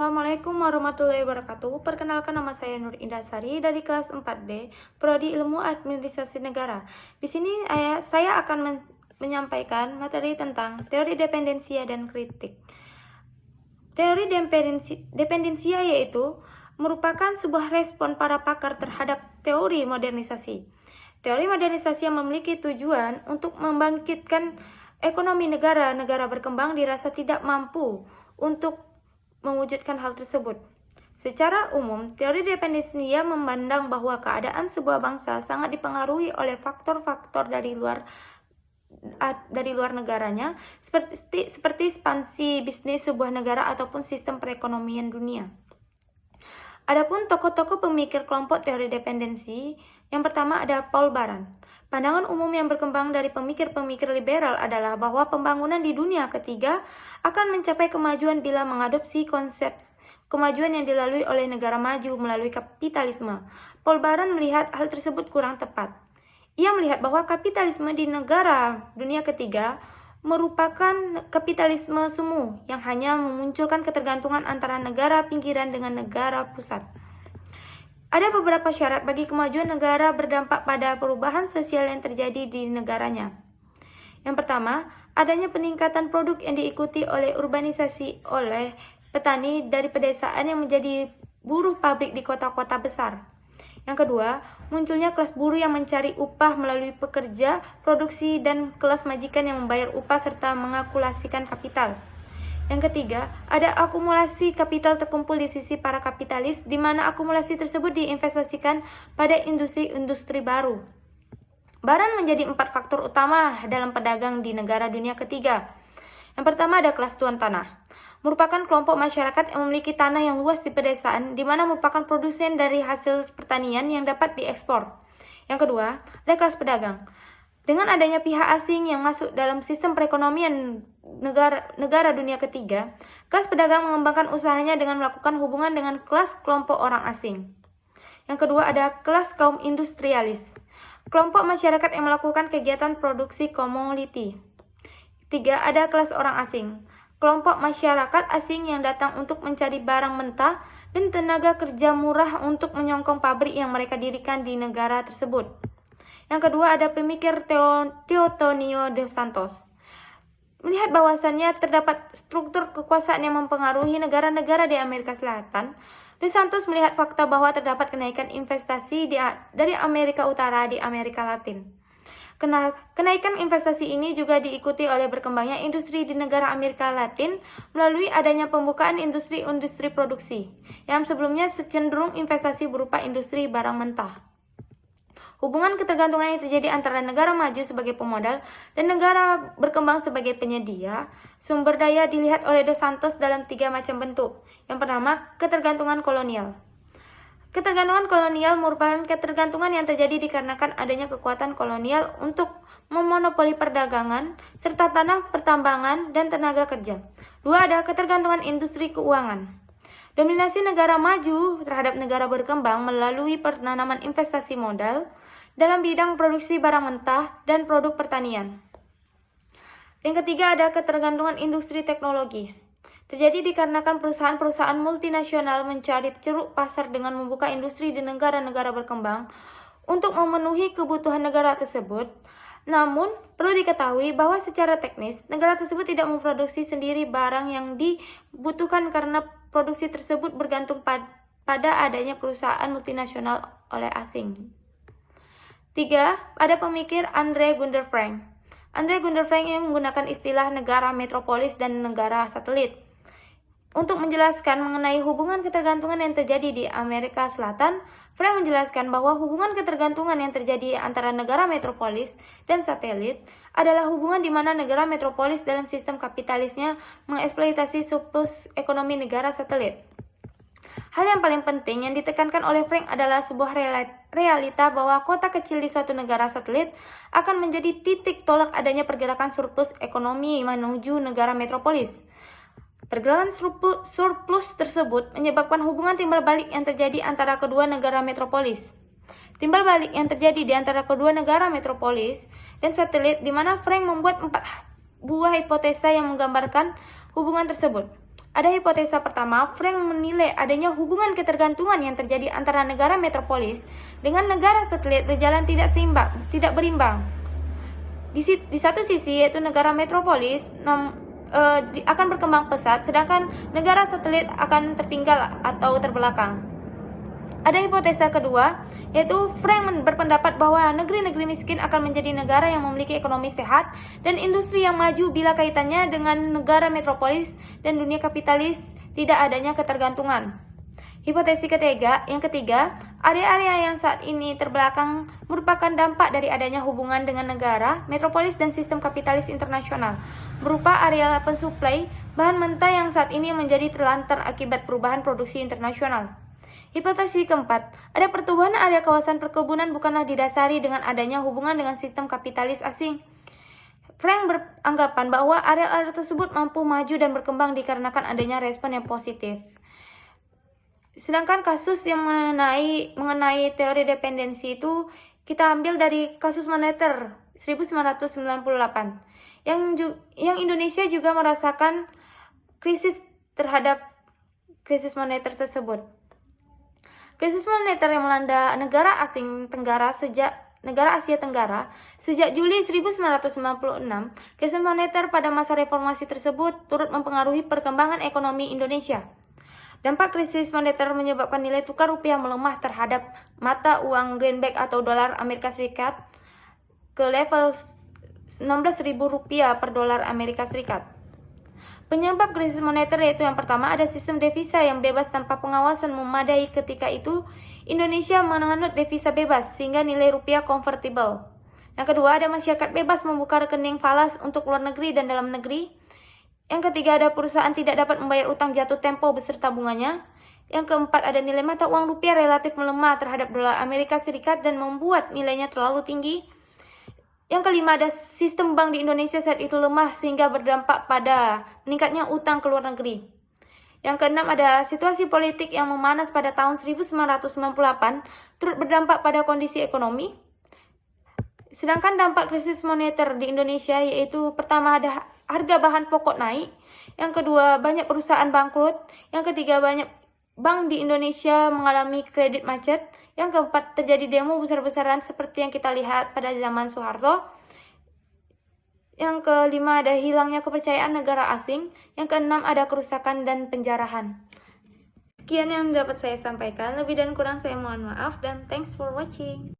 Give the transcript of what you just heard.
Assalamualaikum warahmatullahi wabarakatuh. Perkenalkan, nama saya Nur Indah Sari dari kelas 4D, Prodi Ilmu Administrasi Negara. Di sini saya akan menyampaikan materi tentang teori dependensia dan kritik. Teori dependensia yaitu merupakan sebuah respon para pakar terhadap teori modernisasi. Teori modernisasi yang memiliki tujuan untuk membangkitkan ekonomi negara-negara berkembang dirasa tidak mampu untuk mewujudkan hal tersebut. Secara umum, teori dependensia memandang bahwa keadaan sebuah bangsa sangat dipengaruhi oleh faktor-faktor dari luar negaranya, seperti ekspansi bisnis sebuah negara ataupun sistem perekonomian dunia. Adapun tokoh-tokoh pemikir kelompok teori dependensi, yang pertama ada Paul Baran. Pandangan umum yang berkembang dari pemikir-pemikir liberal adalah bahwa pembangunan di dunia ketiga akan mencapai kemajuan bila mengadopsi konsep kemajuan yang dilalui oleh negara maju melalui kapitalisme. Paul Baran melihat hal tersebut kurang tepat. Ia melihat bahwa kapitalisme di negara dunia ketiga merupakan kapitalisme semu yang hanya memunculkan ketergantungan antara negara pinggiran dengan negara pusat. Ada beberapa syarat bagi kemajuan negara berdampak pada perubahan sosial yang terjadi di negaranya. Yang pertama, adanya peningkatan produk yang diikuti oleh urbanisasi oleh petani dari pedesaan yang menjadi buruh pabrik di kota-kota besar. Yang kedua, munculnya kelas buruh yang mencari upah melalui pekerja, produksi, dan kelas majikan yang membayar upah serta mengakumulasikan kapital. Yang ketiga, ada akumulasi kapital terkumpul di sisi para kapitalis, di mana akumulasi tersebut diinvestasikan pada industri-industri baru. Baran menjadi 4 faktor utama dalam pedagang di negara dunia ketiga. Yang pertama ada kelas tuan tanah. Merupakan kelompok masyarakat yang memiliki tanah yang luas di pedesaan, di mana merupakan produsen dari hasil pertanian yang dapat diekspor. Yang kedua, ada kelas pedagang. Dengan adanya pihak asing yang masuk dalam sistem perekonomian negara dunia ketiga, kelas pedagang mengembangkan usahanya dengan melakukan hubungan dengan kelas kelompok orang asing. Yang kedua ada kelas kaum industrialis. Kelompok masyarakat yang melakukan kegiatan produksi komoditi. Tiga, ada kelas orang asing. Kelompok masyarakat asing yang datang untuk mencari barang mentah dan tenaga kerja murah untuk menyokong pabrik yang mereka dirikan di negara tersebut. Yang kedua ada pemikir Teotonio dos Santos. Melihat bahwasannya terdapat struktur kekuasaan yang mempengaruhi negara-negara di Amerika Selatan, Dos Santos melihat fakta bahwa terdapat kenaikan investasi dari Amerika Utara di Amerika Latin. Kenaikan investasi ini juga diikuti oleh berkembangnya industri di negara Amerika Latin melalui adanya pembukaan industri-industri produksi, yang sebelumnya cenderung investasi berupa industri barang mentah. Hubungan ketergantungan yang terjadi antara negara maju sebagai pemodal dan negara berkembang sebagai penyedia sumber daya dilihat oleh Dos Santos dalam 3 macam bentuk. Yang pertama, ketergantungan kolonial. Ketergantungan kolonial merupakan ketergantungan yang terjadi dikarenakan adanya kekuatan kolonial untuk memonopoli perdagangan, serta tanah pertambangan dan tenaga kerja. 2, ada ketergantungan industri keuangan. Dominasi negara maju terhadap negara berkembang melalui penanaman investasi modal dalam bidang produksi barang mentah dan produk pertanian. Yang ketiga ada ketergantungan industri teknologi. Terjadi dikarenakan perusahaan-perusahaan multinasional mencari ceruk pasar dengan membuka industri di negara-negara berkembang untuk memenuhi kebutuhan negara tersebut. Namun, perlu diketahui bahwa secara teknis, negara tersebut tidak memproduksi sendiri barang yang dibutuhkan karena produksi tersebut bergantung pada adanya perusahaan multinasional oleh asing. 3. Ada pemikir Andre Gunder Frank. Andre Gunder Frank yang menggunakan istilah negara metropolis dan negara satelit untuk menjelaskan mengenai hubungan ketergantungan yang terjadi di Amerika Selatan. Frank menjelaskan bahwa hubungan ketergantungan yang terjadi antara negara metropolis dan satelit adalah hubungan di mana negara metropolis dalam sistem kapitalisnya mengeksploitasi surplus ekonomi negara satelit. Hal yang paling penting yang ditekankan oleh Frank adalah sebuah realita bahwa kota kecil di suatu negara satelit akan menjadi titik tolak adanya pergerakan surplus ekonomi menuju negara metropolis. Pergerakan surplus tersebut menyebabkan hubungan timbal balik yang terjadi antara kedua negara metropolis. Timbal balik yang terjadi di antara kedua negara metropolis dan satelit, di mana Frank membuat buah hipotesa yang menggambarkan hubungan tersebut. Ada hipotesa pertama, Frank menilai adanya hubungan ketergantungan yang terjadi antara negara metropolis dengan negara satelit berjalan tidak berimbang. Di satu sisi, yaitu negara metropolis akan berkembang pesat, sedangkan negara satelit akan tertinggal atau terbelakang. Ada hipotesa kedua, yaitu Frank berpendapat bahwa negeri-negeri miskin akan menjadi negara yang memiliki ekonomi sehat dan industri yang maju bila kaitannya dengan negara metropolis dan dunia kapitalis tidak adanya ketergantungan. Hipotesa yang ketiga, area-area yang saat ini terbelakang merupakan dampak dari adanya hubungan dengan negara, metropolis dan sistem kapitalis internasional, berupa area pensuplai bahan mentah yang saat ini menjadi terlantar akibat perubahan produksi internasional. Hipotesa keempat, ada pertumbuhan area kawasan perkebunan bukanlah didasari dengan adanya hubungan dengan sistem kapitalis asing. Frank beranggapan bahwa area-area tersebut mampu maju dan berkembang dikarenakan adanya respon yang positif. Sedangkan kasus yang mengenai teori dependensi itu kita ambil dari kasus moneter 1998. Yang Indonesia juga merasakan krisis terhadap krisis moneter tersebut. Krisis moneter yang melanda negara Asia Tenggara sejak Juli 1996, krisis moneter pada masa reformasi tersebut turut mempengaruhi perkembangan ekonomi Indonesia. Dampak krisis moneter menyebabkan nilai tukar rupiah melemah terhadap mata uang greenback atau dolar Amerika Serikat ke level 16.000 rupiah per dolar Amerika Serikat. Penyebab krisis moneter yaitu yang pertama, ada sistem devisa yang bebas tanpa pengawasan memadai. Ketika itu, Indonesia menganut devisa bebas sehingga nilai rupiah convertible. Yang kedua, ada masyarakat bebas membuka rekening falas untuk luar negeri dan dalam negeri. Yang ketiga, ada perusahaan tidak dapat membayar utang jatuh tempo beserta bunganya. Yang keempat, ada nilai mata uang rupiah relatif melemah terhadap dolar Amerika Serikat dan membuat nilainya terlalu tinggi. Yang kelima, ada sistem bank di Indonesia saat itu lemah sehingga berdampak pada meningkatnya utang ke luar negeri. Yang keenam, ada situasi politik yang memanas pada tahun 1998 turut berdampak pada kondisi ekonomi. Sedangkan dampak krisis moneter di Indonesia yaitu pertama, ada harga bahan pokok naik. Yang kedua, banyak perusahaan bangkrut. Yang ketiga, banyak bank di Indonesia mengalami kredit macet. Yang keempat, terjadi demo besar-besaran seperti yang kita lihat pada zaman Soeharto. Yang kelima, ada hilangnya kepercayaan negara asing. Yang keenam, ada kerusakan dan penjarahan. Sekian yang dapat saya sampaikan. Lebih dan kurang saya mohon maaf dan thanks for watching.